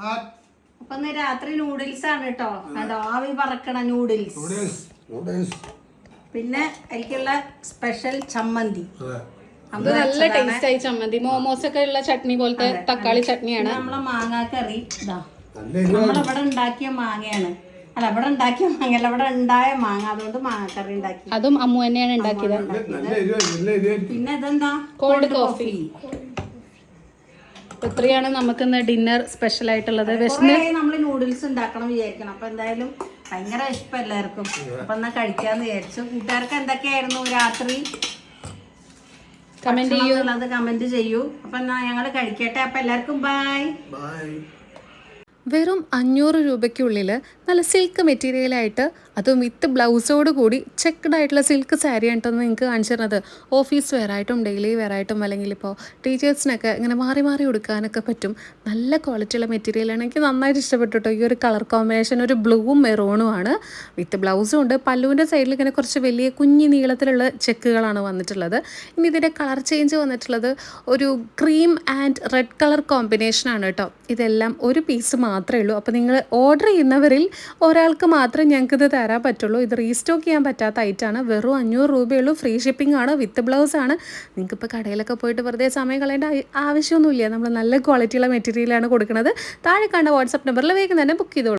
അപ്പൊ ഇന്ന് രാത്രി നൂഡിൽസ് ആണ് കേട്ടോ. കണ്ടോ, ആവി പറക്കണ നൂഡിൽസ്. പിന്നെ എനിക്കുള്ള സ്പെഷ്യൽ ചമ്മന്തി. അത് നല്ല ടേസ്റ്റ് ആയി ചമ്മന്തി. മോമോസ് ഒക്കെ ഉള്ള ചട്നി പോലത്തെ തക്കാളി ചട്നിയാണ്. നമ്മളെ മാങ്ങാക്കറി ഇതാ നമ്മളിവിടെ ഉണ്ടാക്കിയ മാങ്ങയാണ്. അല്ല, ഇവിടെ ഉണ്ടാക്കിയ മാങ്ങ, ഇവിടെ ഉണ്ടായ മാങ്ങ, അതുകൊണ്ട് മാങ്ങാക്കറി ഉണ്ടാക്കി. അതും അമ്മു തന്നെയാണ് ഉണ്ടാക്കിയത്. പിന്നെ ഇതെന്താ, കോൾഡ് കോഫി. ഇത്രയാണ് നമുക്ക് ഇന്ന് ഡിന്നർ സ്പെഷ്യൽ ആയിട്ടുള്ളത്. നമ്മള് നൂഡിൽസ് ഉണ്ടാക്കണം വിചാരിക്കണം. അപ്പൊ എന്തായാലും ഭയങ്കര ഇഷ്ടം എല്ലാവർക്കും. അപ്പൊ എന്നാ കഴിക്കാന്ന് വിചാരിച്ചു. കൂട്ടുകാർക്ക് എന്തൊക്കെയായിരുന്നു രാത്രി കമന്റ് ചെയ്യൂ. അപ്പൊ എന്നാ ഞങ്ങള് കഴിക്കട്ടെ. അപ്പൊ എല്ലാവർക്കും ബൈ. വെറും 500 രൂപയ്ക്കുള്ളിൽ നല്ല സിൽക്ക് മെറ്റീരിയലായിട്ട്, അതും വിത്ത് ബ്ലൗസോട് കൂടി ചെക്ക്ഡ് ആയിട്ടുള്ള സിൽക്ക് സാരി ആയിട്ടൊന്ന് നിങ്ങൾക്ക് കാണിച്ചു തരുന്നത്. ഓഫീസ് വെയർ ആയിട്ടും ഡെയിലി വെയർ ആയിട്ടും അല്ലെങ്കിൽ ഇപ്പോൾ ടീച്ചേഴ്സിനൊക്കെ ഇങ്ങനെ മാറി മാറി കൊടുക്കാനൊക്കെ പറ്റും. നല്ല ക്വാളിറ്റിയുള്ള മെറ്റീരിയലാണ്. എനിക്ക് നന്നായിട്ട് ഇഷ്ടപ്പെട്ടു കേട്ടോ. ഈ ഒരു കളർ കോമ്പിനേഷൻ ഒരു ബ്ലൂവും മെറൂണും ആണ്. വിത്ത് ബ്ലൗസും ഉണ്ട്. പല്ലുവിൻ്റെ സൈഡിൽ ഇങ്ങനെ കുറച്ച് വലിയ കുഞ്ഞി നീളത്തിലുള്ള ചെക്കുകളാണ് വന്നിട്ടുള്ളത്. ഇനി ഇതിൻ്റെ കളർ ചേഞ്ച് വന്നിട്ടുള്ളത് ഒരു ക്രീം ആൻഡ് റെഡ് കളർ കോമ്പിനേഷനാണ് കേട്ടോ. ഇതെല്ലാം ഒരു പീസ് മാത്രമേ ഉള്ളൂ. അപ്പോൾ നിങ്ങൾ ഓർഡർ ചെയ്യുന്നവരിൽ ഒരാൾക്ക് മാത്രമേ ഞങ്ങൾക്കിത് തരാൻ പറ്റുള്ളൂ. ഇത് റീസ്റ്റോക്ക് ചെയ്യാൻ പറ്റാത്ത ഐറ്റാണ്. വെറും 500 രൂപയുള്ളൂ. ഫ്രീ ഷിപ്പിംഗ് ആണ്, വിത്ത് ബ്ലൗസ് ആണ്. നിങ്ങൾക്കിപ്പോൾ കടയിലൊക്കെ പോയിട്ട് വെറുതെ സമയം കളയേണ്ട ആവശ്യമൊന്നുമില്ല. നമ്മൾ നല്ല ക്വാളിറ്റിയുള്ള മെറ്റീരിയലാണ് കൊടുക്കുന്നത്. താഴെ കണ്ട വാട്സപ്പ് നമ്പറിൽ വേഗം തന്നെ ബുക്ക് ചെയ്തോളൂ.